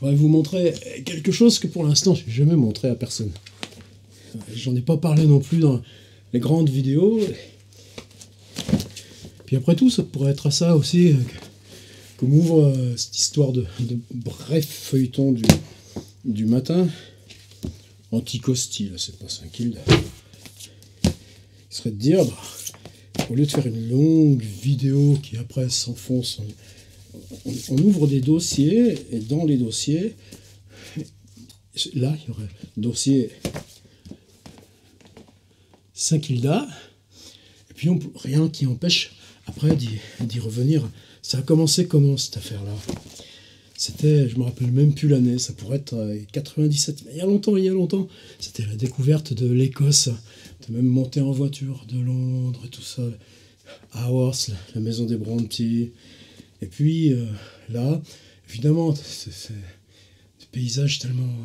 voudrais vous montrer quelque chose que pour l'instant, je n'ai jamais montré à personne. J'en ai pas parlé non plus dans les grandes vidéos. Puis après tout, ça pourrait être à ça aussi qu'on ouvre cette histoire de bref feuilleton du matin. Anticosti, là, c'est pas 5 îles. Ce serait de dire, au lieu de faire une longue vidéo qui après s'enfonce, on ouvre des dossiers, et dans les dossiers, là, il y aurait dossier Saint-Kilda, et puis rien qui empêche après d'y revenir. Ça a commencé comment cette affaire-là? C'était, je me rappelle même plus l'année, ça pourrait être 97, mais il y a longtemps, c'était la découverte de l'Écosse, de même monter en voiture de Londres et tout ça, Haworth, la maison des Brontë, et puis là, évidemment, c'est des paysages tellement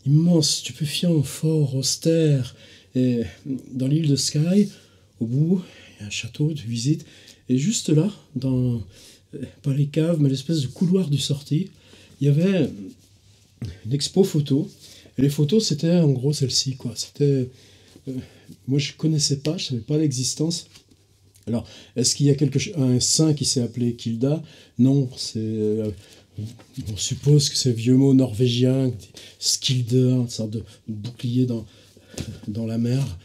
immenses, stupéfiants, forts, austères, et dans l'île de Skye, au bout, il y a un château de visite, et juste là, pas les caves, mais l'espèce de couloir du sortie, il y avait une expo photo. Et les photos, c'était en gros celle-ci, quoi. C'était, moi, je connaissais pas, je savais pas l'existence. Alors, est-ce qu'il y a un saint qui s'est appelé Kilda? Non, on suppose que c'est un vieux mot norvégien, Skilde, une sorte de bouclier dans la mer.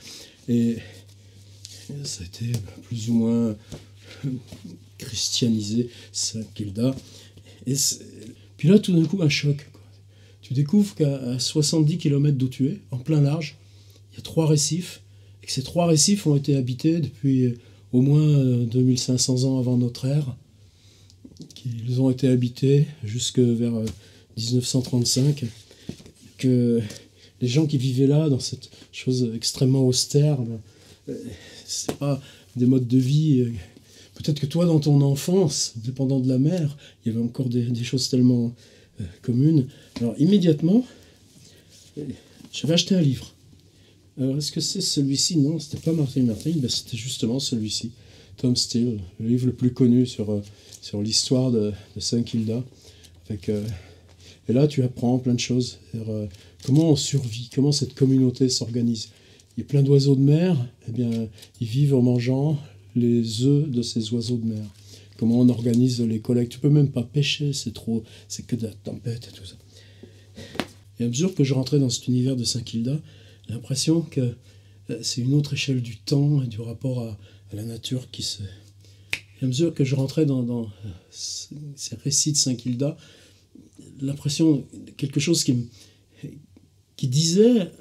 Et ça a été plus ou moins christianisé, Saint-Kilda. Puis là, tout d'un coup, un choc, quoi. Tu découvres qu'à 70 km d'où tu es, en plein large, il y a 3 récifs, et que ces 3 récifs ont été habités depuis au moins 2500 ans avant notre ère, qu'ils ont été habités jusque vers 1935, que les gens qui vivaient là, dans cette chose extrêmement austère, c'est pas des modes de vie. Peut-être que toi, dans ton enfance, dépendant de la mer, il y avait encore des choses tellement communes. Alors, immédiatement, j'avais acheté un livre. Alors, est-ce que c'est celui-ci? Non, c'était pas Martin Martin, ben, c'était justement celui-ci. Tom Steele, le livre le plus connu sur l'histoire de Saint-Kilda. Et là, tu apprends plein de choses. Comment on survit, comment cette communauté s'organise. Il y a plein d'oiseaux de mer, eh bien, ils vivent en mangeant les œufs de ces oiseaux de mer. Comment on organise les collectes. Tu peux même pas pêcher, c'est que de la tempête et tout ça. Et à mesure que je rentrais dans cet univers de Saint-Kilda, j'ai l'impression que c'est une autre échelle du temps et du rapport à la nature qui se... Et à mesure que je rentrais dans ces récits de Saint-Kilda, l'impression de quelque chose qui disait,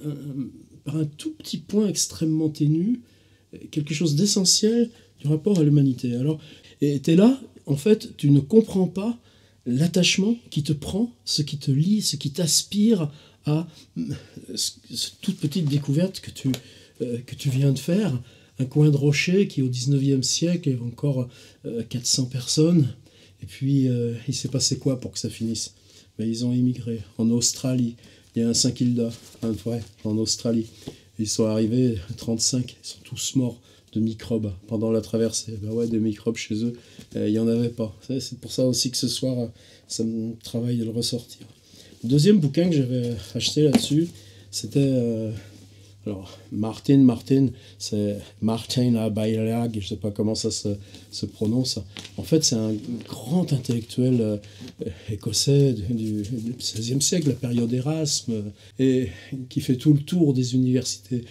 par un tout petit point extrêmement ténu, quelque chose d'essentiel du rapport à l'humanité. Alors, et t'es là, en fait, tu ne comprends pas l'attachement qui te prend, ce qui te lie, ce qui t'aspire à cette toute petite découverte que tu viens de faire. Un coin de rocher qui, au 19e siècle, avait encore 400 personnes. Et puis, il s'est passé quoi pour que ça finisse? Ben, ils ont immigré en Australie. Il y a un Saint-Kilda, un vrai, en Australie. Ils sont arrivés, 35, ils sont tous morts de microbes pendant la traversée. Ben ouais, des microbes chez eux, il n'y en avait pas. C'est pour ça aussi que ce soir, ça me travaille de le ressortir. Le deuxième bouquin que j'avais acheté là-dessus, c'était... alors, Martin, c'est Martin Abailag, je ne sais pas comment ça se prononce. En fait, c'est un grand intellectuel écossais du XVIe siècle, la période Erasme, et qui fait tout le tour des universités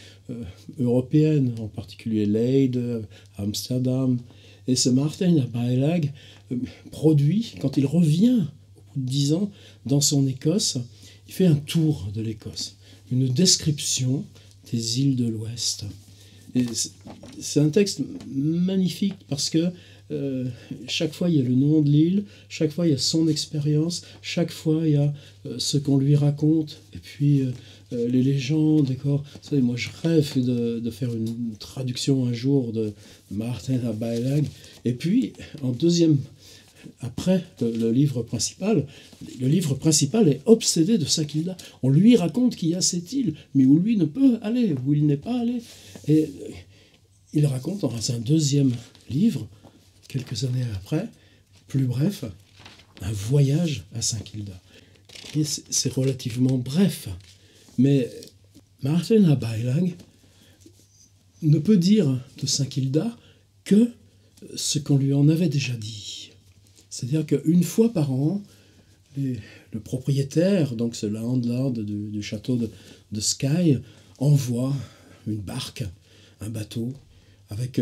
européennes, en particulier Leyde, Amsterdam. Et ce Martin Abailag produit, quand il revient au bout de 10 ans dans son Écosse, il fait un tour de l'Écosse, une description des îles de l'Ouest. Et c'est un texte magnifique parce que chaque fois il y a le nom de l'île, chaque fois il y a son expérience, chaque fois il y a ce qu'on lui raconte, et puis les légendes, d'accord. Vous savez, moi je rêve de faire une traduction un jour de Martin Abailag. Et puis en deuxième, après le livre principal est obsédé de Saint-Kilda. On lui raconte qu'il y a cette île, mais où lui ne peut aller, où il n'est pas allé. Et il raconte dans un deuxième livre, quelques années après, plus bref, un voyage à Saint-Kilda. Et c'est relativement bref. Mais Martin Abailag ne peut dire de Saint-Kilda que ce qu'on lui en avait déjà dit. C'est-à-dire qu'une fois par an, le propriétaire, donc ce landlord du château de Skye, envoie une barque, un bateau, avec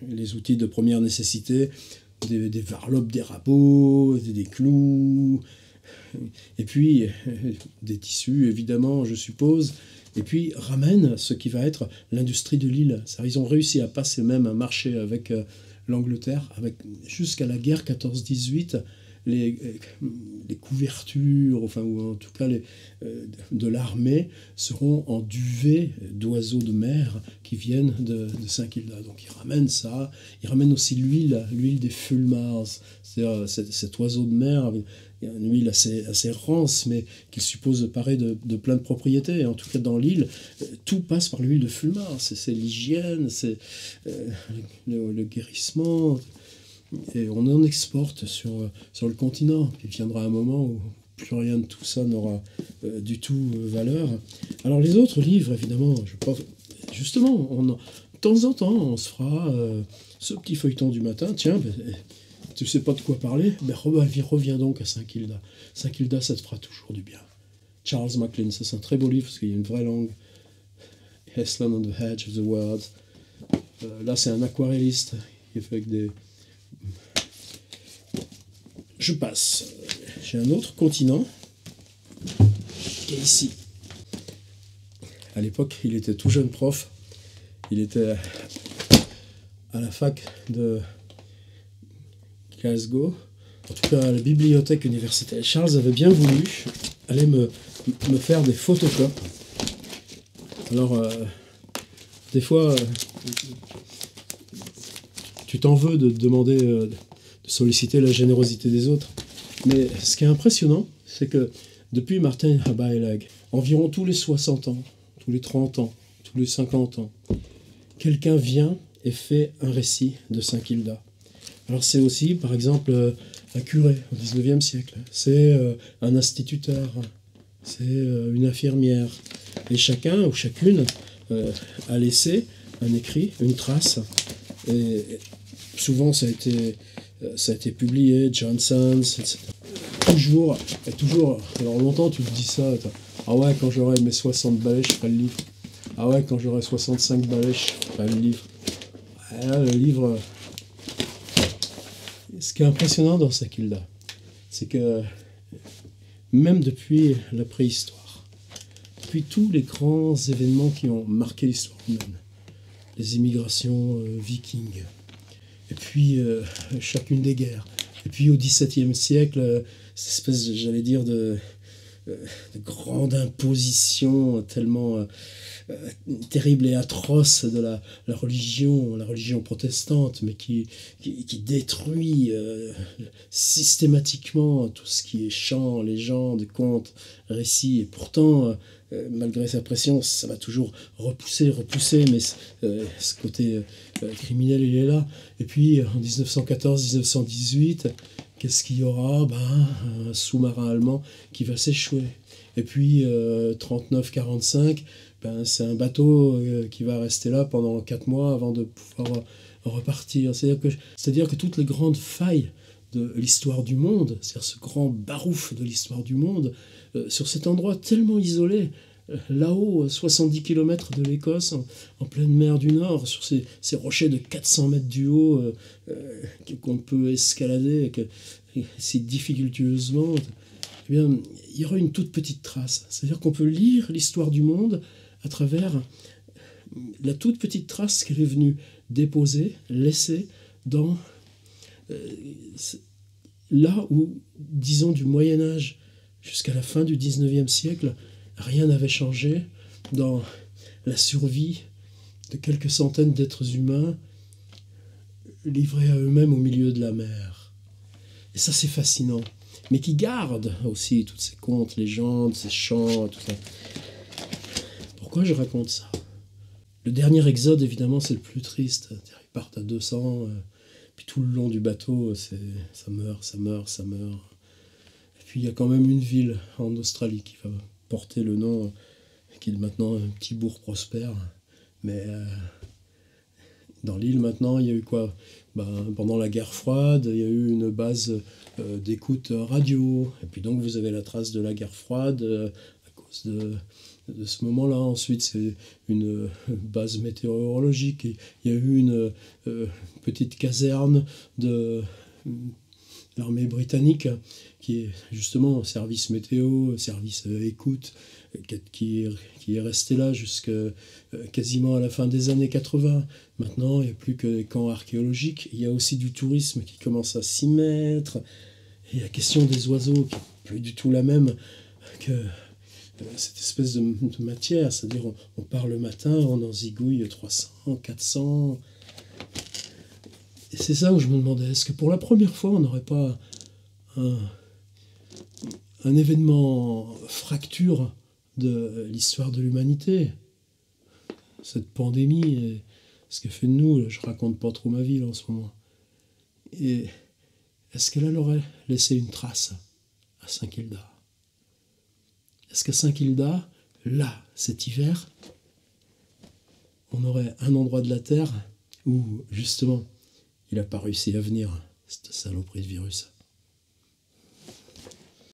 les outils de première nécessité, des varlopes, des rabots, des clous, et puis des tissus, évidemment, je suppose, et puis ramène ce qui va être l'industrie de l'île. Ils ont réussi à passer même un marché avec l'Angleterre, jusqu'à la guerre 14-18, les couvertures, ou en tout cas de l'armée, seront en duvet d'oiseaux de mer qui viennent de Saint-Kilda. Donc ils ramènent ça, ils ramènent aussi l'huile des fulmars, c'est-à-dire cet oiseau de mer avec une huile assez rance, mais qui suppose parer de plein de propriétés. Et en tout cas, dans l'île, tout passe par l'huile de fulmar. C'est l'hygiène, c'est le guérissement. Et on en exporte sur le continent. Puis il viendra un moment où plus rien de tout ça n'aura du tout valeur. Alors les autres livres, évidemment, justement, de temps en temps, on se fera ce petit feuilleton du matin. Tiens, tu sais pas de quoi parler, reviens donc à Saint-Kilda. Saint-Kilda, ça te fera toujours du bien. Charles Maclean, ça c'est un très beau livre parce qu'il y a une vraie langue. Heslin on the Edge of the World. Là, c'est un aquarelliste qui fait avec des... Je passe. J'ai un autre continent qui est ici. À l'époque, il était tout jeune prof. Il était à la fac de Glasgow, en tout cas à la bibliothèque universitaire. Charles avait bien voulu aller me faire des photocopies. Alors, des fois, tu t'en veux de demander, de solliciter la générosité des autres. Mais ce qui est impressionnant, c'est que depuis Martin Abailag, environ tous les 60 ans, tous les 30 ans, tous les 50 ans, quelqu'un vient et fait un récit de Saint-Kilda. Alors c'est aussi, par exemple, un curé au XIXe siècle, c'est un instituteur, c'est une infirmière. Et chacun ou chacune a laissé un écrit, une trace. Et souvent ça a été publié, Johnson, etc. Toujours, alors longtemps tu te dis ça, ah ouais, quand j'aurai mes 60 balais, je ferai le livre. Ah ouais, quand j'aurai 65 balais, je ferai le livre. Et là, le livre... Ce qui est impressionnant dans Saint-Kilda, c'est que même depuis la préhistoire, depuis tous les grands événements qui ont marqué l'histoire humaine, les immigrations vikings, et puis chacune des guerres, et puis au XVIIe siècle, cette espèce, j'allais dire, de grande imposition tellement terrible et atroce de la religion protestante, mais qui détruit systématiquement tout ce qui est chants, légendes, contes, récits. Et pourtant, malgré sa pression, ça va toujours repousser, mais ce côté criminel, il est là. Et puis, en 1914-1918, qu'est-ce qu'il y aura? Un sous-marin allemand qui va s'échouer. Et puis, 39-45, c'est un bateau qui va rester là pendant 4 mois avant de pouvoir repartir. C'est-à-dire que toutes les grandes failles de l'histoire du monde, c'est-à-dire ce grand barouf de l'histoire du monde, sur cet endroit tellement isolé, là-haut, 70 km de l'Écosse, en pleine mer du Nord, sur ces rochers de 400 mètres du haut qu'on peut escalader si difficultueusement, eh bien, il y aura une toute petite trace. C'est-à-dire qu'on peut lire l'histoire du monde à travers la toute petite trace qu'elle est venue déposer, laisser dans... là où, disons, du Moyen-Âge jusqu'à la fin du XIXe siècle, rien n'avait changé dans la survie de quelques centaines d'êtres humains livrés à eux-mêmes au milieu de la mer. Et ça, c'est fascinant. Mais qui gardent aussi tous ces contes, légendes, ces chants, tout ça. Pourquoi je raconte ça? Le dernier exode, évidemment, c'est le plus triste. Ils partent à 200, puis tout le long du bateau, ça meurt. Et puis il y a quand même une ville en Australie qui va porter le nom, qui est maintenant un petit bourg prospère. Mais dans l'île maintenant, il y a eu quoi? Pendant la guerre froide, il y a eu une base d'écoute radio. Et puis donc vous avez la trace de la guerre froide à cause de ce moment-là. Ensuite, c'est une base météorologique. Et il y a eu une petite caserne de l'armée britannique qui est justement service météo, service écoute, qui est resté là jusqu'à quasiment à la fin des années 80. Maintenant, il n'y a plus que des camps archéologiques. Il y a aussi du tourisme qui commence à s'y mettre. Et la question des oiseaux, qui n'est plus du tout la même que cette espèce de matière. C'est-à-dire, on part le matin, on en zigouille 300, 400. Et c'est ça où je me demandais, est-ce que pour la première fois, on n'aurait pas un événement fracture de l'histoire de l'humanité? Cette pandémie, ce qu'elle fait de nous, je raconte pas trop ma vie là, en ce moment. Et est-ce qu'elle aurait laissé une trace à Saint-Kilda? Est-ce qu'à Saint-Kilda, là, cet hiver, on aurait un endroit de la Terre où, justement, il n'a pas réussi à venir, cette saloperie de virus?